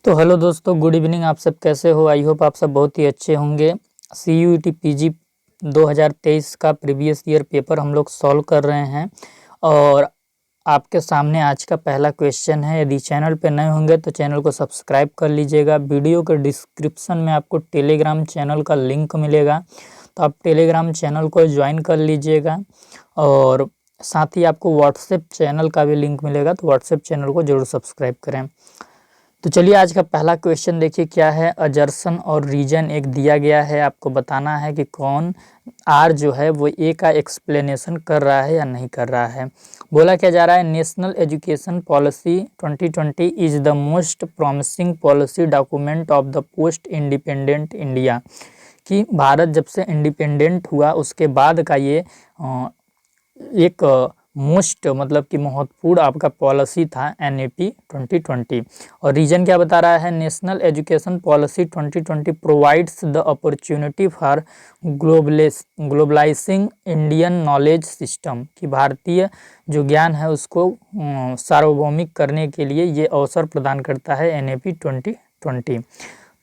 तो हेलो दोस्तों, good evening. आप सब कैसे हो? आई होप आप सब बहुत ही अच्छे होंगे। CUET PG 2023 का प्रीवियस ईयर पेपर हम लोग सॉल्व कर रहे हैं और आपके सामने आज का पहला क्वेश्चन है। यदि चैनल पे नए होंगे तो चैनल को सब्सक्राइब कर लीजिएगा। वीडियो के डिस्क्रिप्शन में आपको टेलीग्राम चैनल का लिंक मिलेगा, तो आप टेलीग्राम चैनल को ज्वाइन कर लीजिएगा और साथ ही आपको व्हाट्सएप चैनल का भी लिंक मिलेगा, तो व्हाट्सएप चैनल को जरूर सब्सक्राइब करें। तो चलिए आज का पहला क्वेश्चन देखिए क्या है। अजर्सन और रीजन एक दिया गया है, आपको बताना है कि कौन आर जो है वो ए का एक्सप्लेनेशन कर रहा है या नहीं कर रहा है। बोला क्या जा रहा है, national education policy 2020 is the most promising policy document of the post independent India. कि भारत जब से इंडिपेंडेंट हुआ उसके बाद का ये एक मोस्ट मतलब कि महत्वपूर्ण आपका पॉलिसी था NEP 2020। और रीजन क्या बता रहा है, national education policy 2020 provides the opportunity for globalising Indian knowledge system. कि भारतीय जो ज्ञान है उसको सार्वभौमिक करने के लिए ये अवसर प्रदान करता है NEP 2020।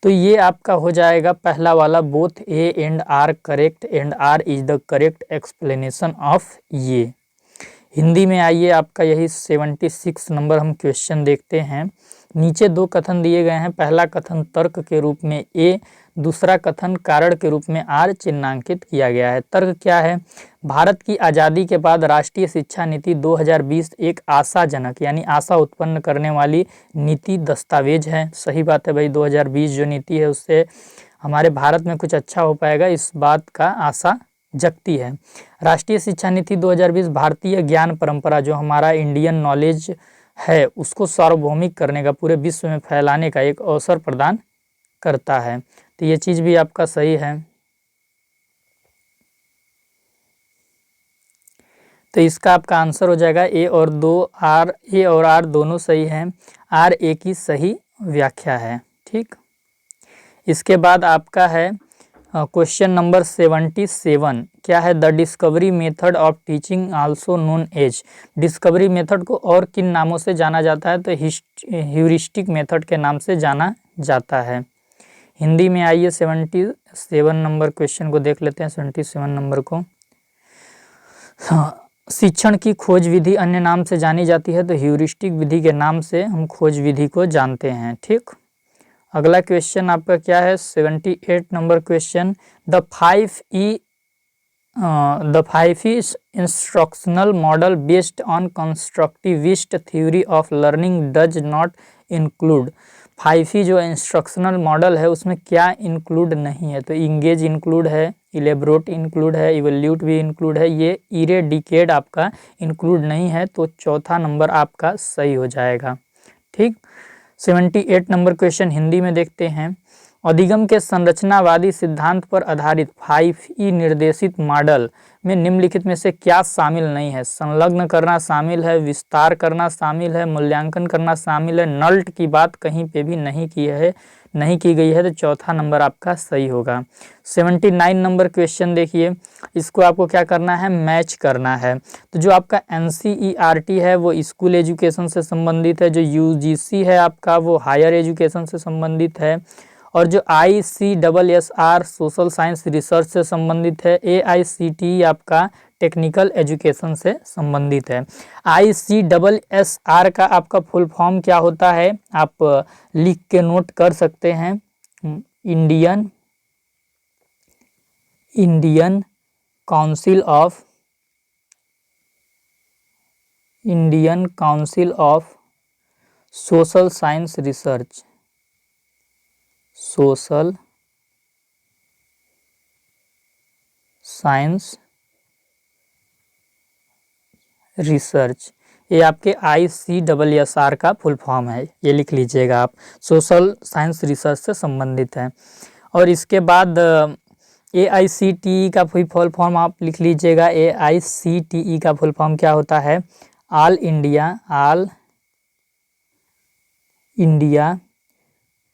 तो ये आपका हो जाएगा पहला वाला, both A and R correct and R is the correct explanation of ये। हिंदी में आइए, आपका यही 76 नंबर हम क्वेश्चन देखते हैं। नीचे दो कथन दिए गए हैं। पहला कथन तर्क के रूप में ए, दूसरा कथन कारण के रूप में आर चिन्हांकित किया गया है। तर्क क्या है, भारत की आज़ादी के बाद राष्ट्रीय शिक्षा नीति 2020 एक आशाजनक यानी आशा उत्पन्न करने वाली नीति दस्तावेज है। सही बात है भाई, 2020 जो नीति है उससे हमारे भारत में कुछ अच्छा हो पाएगा, इस बात का आशा जगती है। राष्ट्रीय शिक्षा नीति 2020 भारतीय ज्ञान परंपरा जो हमारा इंडियन नॉलेज है उसको सार्वभौमिक करने का, पूरे विश्व में फैलाने का एक अवसर प्रदान करता है। तो ये चीज़ भी आपका सही है। तो इसका आपका आंसर हो जाएगा ए और आर दोनों सही हैं। आर ए की सही व्याख्या है। ठीक, इसके बाद आपका है क्वेश्चन नंबर 77। क्या है, the discovery method of teaching also known as. Discovery method को और किन नामों से जाना जाता है, तो ह्यूरिस्टिक मेथड के नाम से जाना जाता है। हिंदी में आइए 77 नंबर क्वेश्चन को देख लेते हैं। 77 नंबर को, शिक्षण की खोज विधि अन्य नाम से जानी जाती है, तो ह्यूरिस्टिक विधि के नाम से हम खोज विधि को जानते हैं। ठीक, अगला क्वेश्चन आपका क्या है, 78 number question, the 5E instructional model based on constructivist theory of learning does not include. 5E जो इंस्ट्रक्शनल मॉडल है उसमें क्या इंक्लूड नहीं है, तो इंगेज इंक्लूड है, इलेबोरेट इंक्लूड है, इवोल्यूट भी इंक्लूड है, ये इरेडिकेट आपका इंक्लूड नहीं है, तो चौथा नंबर आपका सही हो जाएगा। ठीक, 78 नंबर क्वेश्चन हिंदी में देखते हैं। अधिगम के संरचनावादी सिद्धांत पर आधारित 5E निर्देशित मॉडल में निम्नलिखित में से क्या शामिल नहीं है। संलग्न करना शामिल है, विस्तार करना शामिल है, मूल्यांकन करना शामिल है, नल्ट की बात कहीं पे भी नहीं की गई है, तो चौथा नंबर आपका सही होगा। 79 नंबर क्वेश्चन देखिए, इसको आपको क्या करना है, मैच करना है। तो जो आपका NCERT है वो स्कूल एजुकेशन से संबंधित है, जो UGC है आपका वो हायर एजुकेशन से संबंधित है, और जो ICSSR सोशल साइंस रिसर्च से संबंधित है, AICTE आपका टेक्निकल एजुकेशन से संबंधित है। ICSSR का आपका फुल फॉर्म क्या होता है, आप लिख के नोट कर सकते हैं। Indian council of social science research, social science research, ये आपके ICSSR का फुल फॉर्म है, ये लिख लीजिएगा आप, सोशल साइंस रिसर्च से संबंधित है। और इसके बाद AICTE का फुल फॉर्म आप लिख लीजिएगा। AICTE का फुल फॉर्म क्या होता है, all India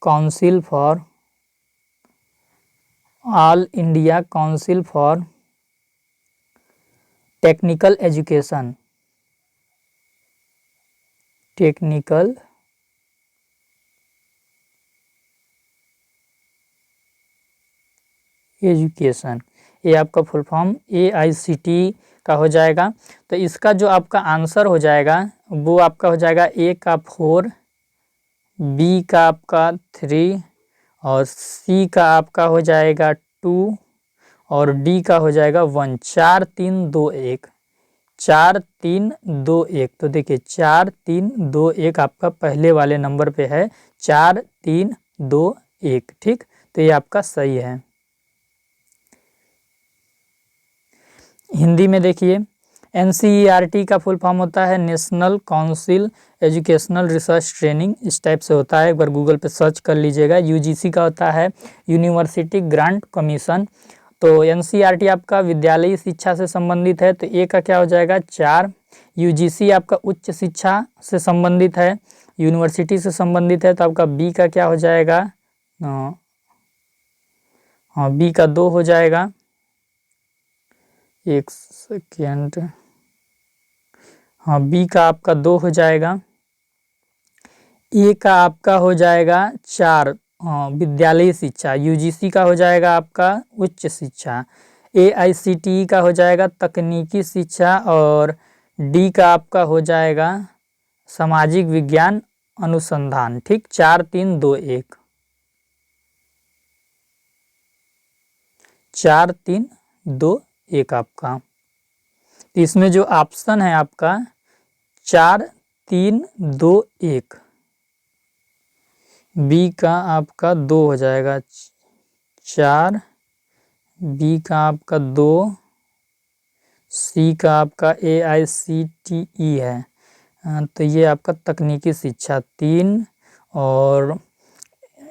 council for technical education, education, ये आपका फुल फॉर्म AICTE का हो जाएगा। तो इसका जो आपका आंसर हो जाएगा वो आपका हो जाएगा ए का 4, बी का आपका 3 और सी का आपका हो जाएगा 2 और डी का हो जाएगा 1। 4 3 2 1, 4 3 2 1। तो देखिए 4 3 2 1 आपका पहले वाले नंबर पे है, 4 3 2 1। ठीक, तो ये आपका सही है। हिंदी में देखिए NCERT का फुल फॉर्म होता है national council educational research training, इस टाइप से होता है, एक बार गूगल पे सर्च कर लीजिएगा। UGC का होता है यूनिवर्सिटी ग्रांट कमीशन। तो NCERT आपका विद्यालयी शिक्षा से संबंधित है, तो ए का क्या हो जाएगा 4। UGC आपका उच्च शिक्षा से संबंधित है, यूनिवर्सिटी से संबंधित है, तो आपका बी का क्या हो जाएगा, हाँ बी का 2 हो जाएगा। एक सेकेंड, हाँ बी का आपका 2 हो जाएगा। ए का आपका हो जाएगा 4, विद्यालयी शिक्षा। UGC का हो जाएगा आपका उच्च शिक्षा। AICTE का हो जाएगा तकनीकी शिक्षा और डी का आपका हो जाएगा सामाजिक विज्ञान अनुसंधान। ठीक, 4 3 2 1, 4 3 2 1 आपका। तो इसमें जो ऑप्शन है आपका 4 3 2 1, बी का आपका 2 हो जाएगा 4, बी का आपका 2, सी का आपका AICTE है, तो ये आपका तकनीकी शिक्षा 3 और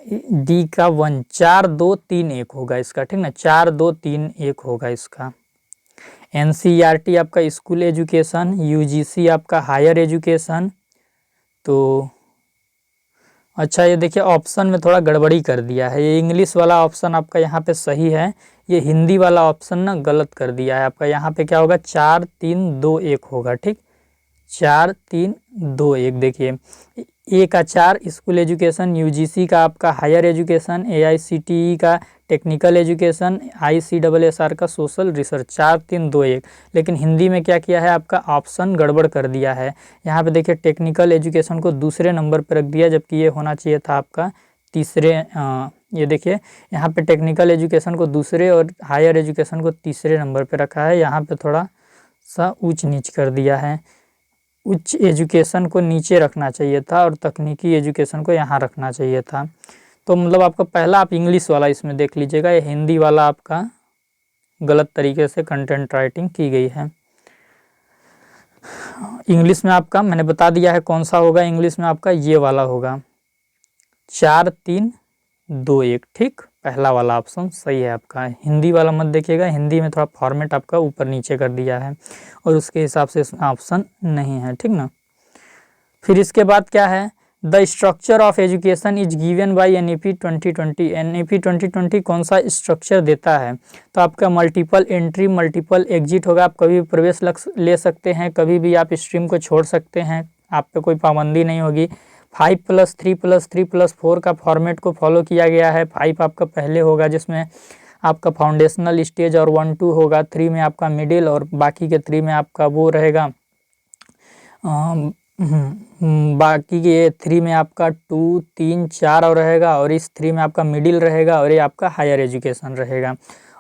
डी का 1। 4 2 3 1 होगा इसका, ठीक ना, 4 2 3 1 होगा इसका। NCERT आपका स्कूल एजुकेशन, UGC आपका हायर एजुकेशन। तो अच्छा ये देखिए ऑप्शन में थोड़ा गड़बड़ी कर दिया है, ये इंग्लिश वाला ऑप्शन आपका यहाँ पे सही है, ये हिंदी वाला ऑप्शन ना गलत कर दिया है आपका। यहाँ पे क्या होगा 4 3 2 1 होगा। ठीक, 4 3 2 1। देखिए ए का 4 स्कूल एजुकेशन, UGC का आपका हायर एजुकेशन, AICTE का टेक्निकल एजुकेशन, ICSSR का सोशल रिसर्च, 4 3 2 1। लेकिन हिंदी में क्या किया है आपका ऑप्शन गड़बड़ कर दिया है। यहाँ पे देखिए टेक्निकल एजुकेशन को दूसरे नंबर पर रख दिया, जबकि ये होना चाहिए था आपका तीसरे। ये देखिए यहाँ पे टेक्निकल एजुकेशन को दूसरे और हायर एजुकेशन को तीसरे नंबर पर रखा है, यहाँ पे थोड़ा सा ऊंच नीच कर दिया है। उच्च एजुकेशन को नीचे रखना चाहिए था और तकनीकी एजुकेशन को यहाँ रखना चाहिए था। तो मतलब आपका पहला आप इंग्लिश वाला इसमें देख लीजिएगा, ये हिंदी वाला आपका गलत तरीके से कंटेंट राइटिंग की गई है। इंग्लिश में आपका मैंने बता दिया है कौन सा होगा, इंग्लिश में आपका ये वाला होगा 4 3 2 1। ठीक, पहला वाला ऑप्शन सही है आपका। हिंदी वाला मत देखिएगा, हिंदी में थोड़ा फॉर्मेट आपका ऊपर नीचे कर दिया है और उसके हिसाब से इसमें ऑप्शन नहीं है। ठीक ना, फिर इसके बाद क्या है, the structure of education is given by NEP 2020। NEP 2020 कौन सा स्ट्रक्चर देता है, तो आपका मल्टीपल एंट्री मल्टीपल एग्जिट होगा। आप कभी भी प्रवेश ले सकते हैं, कभी भी आप स्ट्रीम को छोड़ सकते हैं, आप पे कोई पाबंदी नहीं होगी। 5+3+3+4 का फॉर्मेट को फॉलो किया गया है। 5 आपका पहले होगा जिसमें आपका फाउंडेशनल स्टेज और 1 2 होगा, 3 में आपका मिडिल और बाकी के 3 में आपका वो रहेगा, बाकी के 3 में आपका 2 3 4 और रहेगा, और इस 3 में आपका मिडिल रहेगा और ये आपका हायर एजुकेशन रहेगा।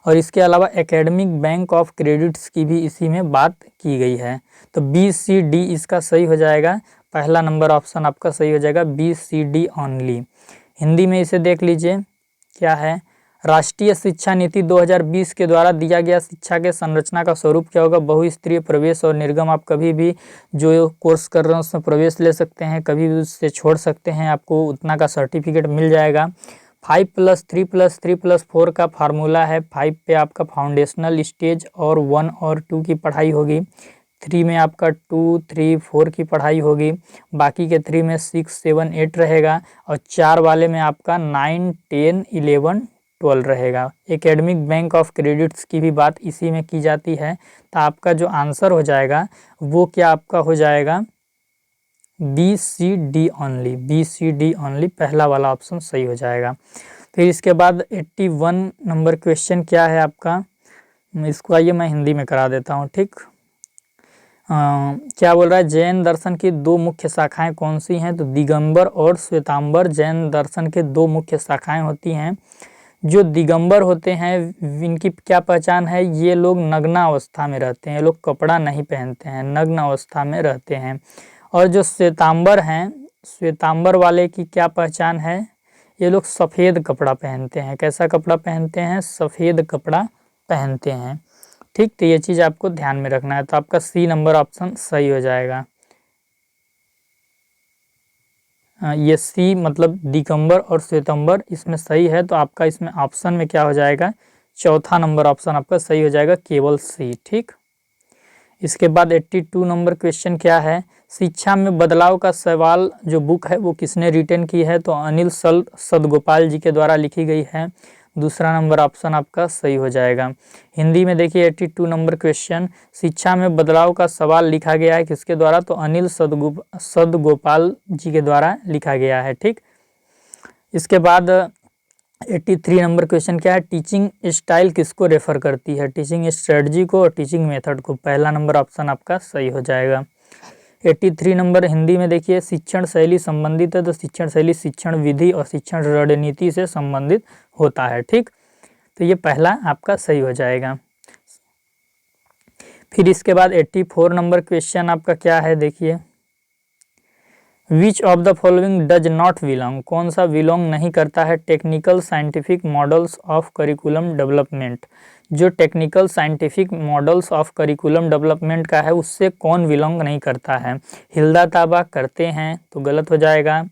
और इसके अलावा एकेडमिक बैंक ऑफ क्रेडिट्स की भी इसी में बात की गई है। तो BCD इसका सही हो जाएगा, पहला नंबर ऑप्शन आपका सही हो जाएगा BCD ओनली। हिंदी में इसे देख लीजिए क्या है, राष्ट्रीय शिक्षा नीति 2020 के द्वारा दिया गया शिक्षा के संरचना का स्वरूप क्या होगा, बहुस्तरीय प्रवेश और निर्गम। आप कभी भी जो कोर्स कर रहे हैं उसमें प्रवेश ले सकते हैं, कभी भी उससे छोड़ सकते हैं, आपको उतना का सर्टिफिकेट मिल जाएगा। 5+3+3+4 का फार्मूला है, 5 पे आपका फाउंडेशनल स्टेज और 1 और 2 की पढ़ाई होगी, 3 में आपका 2 3 4 की पढ़ाई होगी, बाकी के 3 में 6 7 8 रहेगा, और 4 वाले में आपका 9 10 11 12 रहेगा। एकेडमिक बैंक ऑफ क्रेडिट्स की भी बात इसी में की जाती है। तो आपका जो आंसर हो जाएगा वो क्या आपका हो जाएगा BCD ओनली, BCD ओनली, पहला वाला ऑप्शन सही हो जाएगा। फिर इसके बाद 81 नंबर क्वेश्चन क्या है आपका, इसको आइए मैं हिंदी में करा देता हूँ। ठीक, क्या बोल रहा है, जैन दर्शन की दो मुख्य शाखाएं कौन सी हैं, तो दिगंबर और श्वेतांबर जैन दर्शन के दो मुख्य शाखाएं होती हैं। जो दिगंबर होते हैं इनकी क्या पहचान है, ये लोग नग्न अवस्था में रहते हैं, ये लोग कपड़ा नहीं पहनते हैं, नग्न अवस्था में रहते हैं। और जो श्वेतांबर हैं, श्वेतांबर वाले की क्या पहचान है, ये लोग सफ़ेद कपड़ा पहनते हैं। कैसा कपड़ा पहनते हैं, सफ़ेद कपड़ा पहनते हैं। ठीक, तो ये चीज़ आपको ध्यान में रखना है। तो आपका सी नंबर ऑप्शन सही हो जाएगा। ये सी मतलब दिगंबर और श्वेतांबर इसमें सही है, तो आपका इसमें ऑप्शन में क्या हो जाएगा, चौथा नंबर ऑप्शन आपका सही हो जाएगा, केवल सी। ठीक, इसके बाद 82 नंबर क्वेश्चन क्या है, शिक्षा में बदलाव का सवाल जो बुक है वो किसने रिटन की है, तो अनिल सदगोपाल जी के द्वारा लिखी गई है। दूसरा नंबर ऑप्शन आपका सही हो जाएगा। हिंदी में देखिए 82 नंबर क्वेश्चन, शिक्षा में बदलाव का सवाल लिखा गया है किसके द्वारा, तो अनिल सदगोपाल जी के द्वारा लिखा गया है। ठीक, इसके बाद 83 नंबर क्वेश्चन क्या है, टीचिंग स्टाइल किसको रेफर करती है, टीचिंग स्ट्रेटजी को और टीचिंग मेथड को। पहला नंबर ऑप्शन आपका सही हो जाएगा। 83 नंबर हिंदी में देखिए, शिक्षण शैली संबंधित है, तो शिक्षण शैली शिक्षण विधि और शिक्षण रणनीति से संबंधित होता है। ठीक, तो ये पहला आपका सही हो जाएगा। फिर इसके बाद 84 नंबर क्वेश्चन आपका क्या है, देखिए, which of the following does not belong, कौन सा बिलोंग नहीं करता है, technical scientific models of curriculum development. जो technical scientific models of curriculum development का है उससे कौन बिलोंग नहीं करता है, हिल्दा ताबा करते हैं तो गलत हो जाएगा।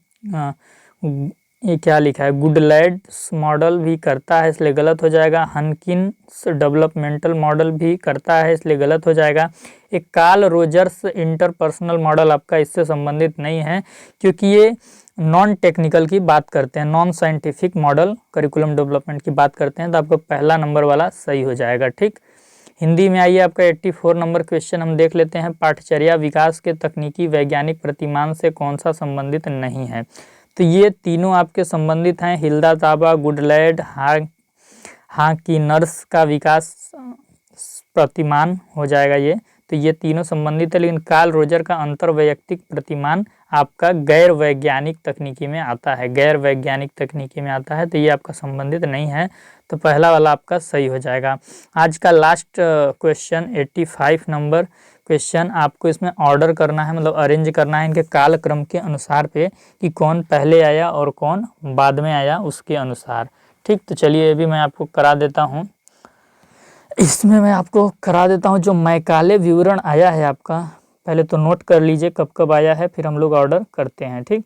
ये क्या लिखा है, गुडलैंड्स मॉडल भी करता है इसलिए गलत हो जाएगा। हनकिन्स डेवलपमेंटल मॉडल भी करता है इसलिए गलत हो जाएगा। एक कार्ल रोजर्स इंटरपर्सनल मॉडल आपका इससे संबंधित नहीं है क्योंकि ये नॉन टेक्निकल की बात करते हैं, non scientific model curriculum development की बात करते हैं, तो आपका पहला नंबर वाला सही हो जाएगा। ठीक, हिंदी में आइए आपका 84 नंबर क्वेश्चन हम देख लेते हैं, पाठचर्या विकास के तकनीकी वैज्ञानिक प्रतिमान से कौन सा संबंधित नहीं है, तो ये तीनों आपके संबंधित हैं, हिल्दा ताबा, गुडलैंड, हाकिनर्स का विकास प्रतिमान हो जाएगा ये, तो ये तीनों संबंधित है। लेकिन कार्ल रोजर का अंतर वैयक्तिक प्रतिमान आपका गैर वैज्ञानिक तकनीकी में आता है, गैर वैज्ञानिक तकनीकी में आता है, तो ये आपका संबंधित नहीं है, तो पहला वाला आपका सही हो जाएगा। आज का लास्ट क्वेश्चन 85 नंबर क्वेश्चन, आपको इसमें ऑर्डर करना है, मतलब अरेंज करना है इनके कालक्रम के अनुसार पे कि कौन पहले आया और कौन बाद में आया उसके अनुसार। ठीक, तो चलिए ये भी मैं आपको करा देता हूँ। इसमें मैं आपको करा देता हूँ जो मैकाले विवरण आया है आपका, पहले तो नोट कर लीजिए कब कब आया है, फिर हम लोग ऑर्डर करते हैं। ठीक,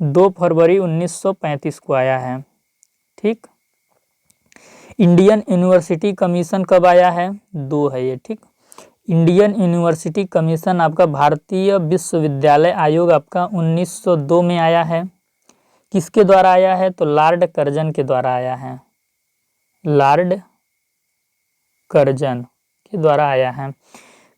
2 फरवरी 1935 को आया है। ठीक, इंडियन यूनिवर्सिटी कमीशन कब आया है, 2 है ये। ठीक, इंडियन यूनिवर्सिटी कमीशन आपका भारतीय विश्वविद्यालय आयोग आपका 1902 में आया है। किसके द्वारा आया है, तो लॉर्ड कर्जन के द्वारा आया है, लॉर्ड कर्जन के द्वारा आया है।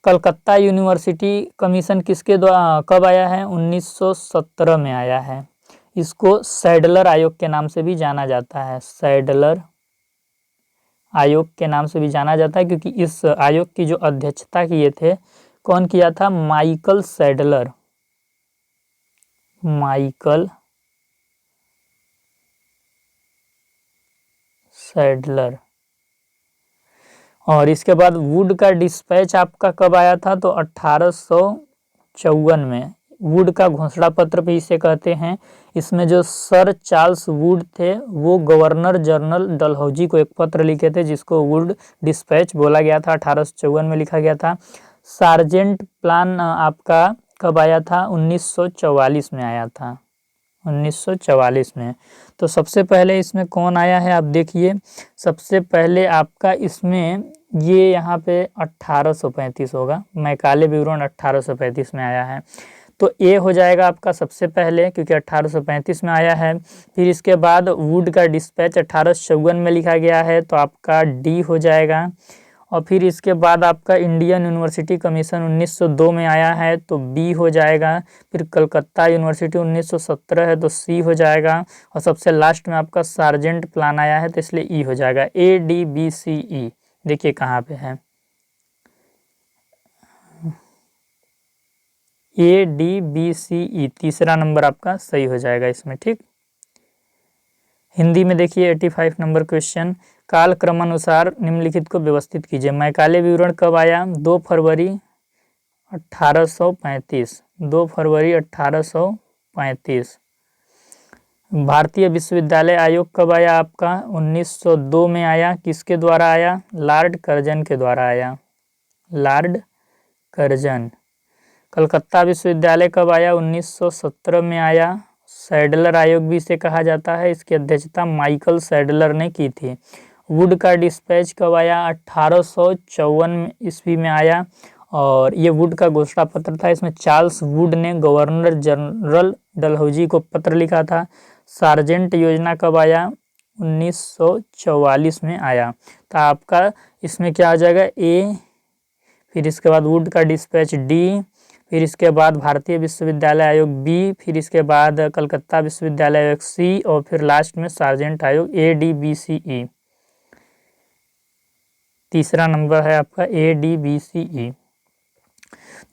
कलकत्ता यूनिवर्सिटी कमीशन किसके द्वारा कब आया है, 1917 में आया है। इसको सैडलर आयोग के नाम से भी जाना जाता है, सैडलर आयोग के नाम से भी जाना जाता है क्योंकि इस आयोग की जो अध्यक्षता किए थे, कौन किया था, माइकल सैडलर, माइकल सैडलर। और इसके बाद वुड का डिस्पैच आपका कब आया था, तो 1854 में। वुड का घोषणा पत्र भी इसे कहते हैं। इसमें जो सर चार्ल्स वुड थे वो गवर्नर जनरल डलहौजी को एक पत्र लिखे थे जिसको वुड डिस्पैच बोला गया था, 1854 में लिखा गया था। सार्जेंट प्लान आपका कब आया था, 1944 में आया था, 1944 में। तो सबसे पहले इसमें कौन आया है, आप देखिए, सबसे पहले आपका इसमें ये यहाँ पे 1835 होगा, मैकाले विवरण 1835 में आया है, तो ए हो जाएगा आपका सबसे पहले क्योंकि 1835 में आया है। फिर इसके बाद वुड का डिस्पैच 1854 में लिखा गया है, तो आपका डी हो जाएगा। और फिर इसके बाद आपका इंडियन यूनिवर्सिटी कमीशन 1902 में आया है तो बी हो जाएगा। फिर कलकत्ता यूनिवर्सिटी 1917 है तो सी हो जाएगा। और सबसे लास्ट में आपका सार्जेंट प्लान आया है तो इसलिए ई हो जाएगा। ADBCE देखिए कहाँ पे है, ADBCE तीसरा नंबर आपका सही हो जाएगा इसमें। ठीक, हिंदी में देखिए 85 नंबर क्वेश्चन, काल क्रमानुसार निम्नलिखित को व्यवस्थित कीजिए। मैकाले विवरण कब आया? 2 फरवरी 1835, 2 फरवरी 1835। भारतीय विश्वविद्यालय आयोग कब आया आपका? 1902 में आया। किसके द्वारा आया? लॉर्ड कर्जन के द्वारा आया, लॉर्ड कर्जन। कलकत्ता विश्वविद्यालय कब आया? 1917 में आया। सैडलर आयोग भी इसे कहा जाता है, इसकी अध्यक्षता माइकल सैडलर ने की थी। वुड का डिस्पैच कब आया? 1854 ईस्वी में आया और ये वुड का घोषणा पत्र था। इसमें चार्ल्स वुड ने गवर्नर जनरल डलहौजी को पत्र लिखा था। सार्जेंट योजना कब आया? 1944 में आया। तो आपका इसमें क्या आ जाएगा? ए, फिर इसके बाद वुड का डिस्पैच डी, फिर इसके बाद भारतीय विश्वविद्यालय आयोग बी, फिर इसके बाद कलकत्ता विश्वविद्यालय आयोग सी और फिर लास्ट में सार्जेंट आयोग ADBCE। तीसरा नंबर है आपका ADBCE।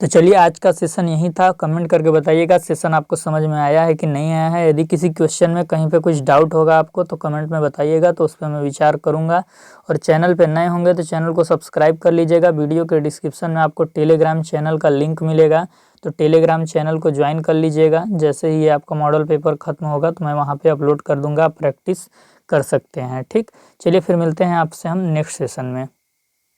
तो चलिए आज का सेशन यही था। कमेंट करके बताइएगा सेशन आपको समझ में आया है कि नहीं आया है। यदि किसी क्वेश्चन में कहीं पे कुछ डाउट होगा आपको तो कमेंट में बताइएगा, तो उस पर मैं विचार करूंगा। और चैनल पे नए होंगे तो चैनल को सब्सक्राइब कर लीजिएगा। वीडियो के डिस्क्रिप्शन में आपको टेलीग्राम चैनल का लिंक मिलेगा, तो टेलीग्राम चैनल को ज्वाइन कर लीजिएगा। जैसे ही आपका मॉडल पेपर खत्म होगा तो मैं वहाँ पर अपलोड कर दूँगा, आप प्रैक्टिस कर सकते हैं। ठीक, चलिए फिर मिलते हैं आपसे हम नेक्स्ट सेशन में।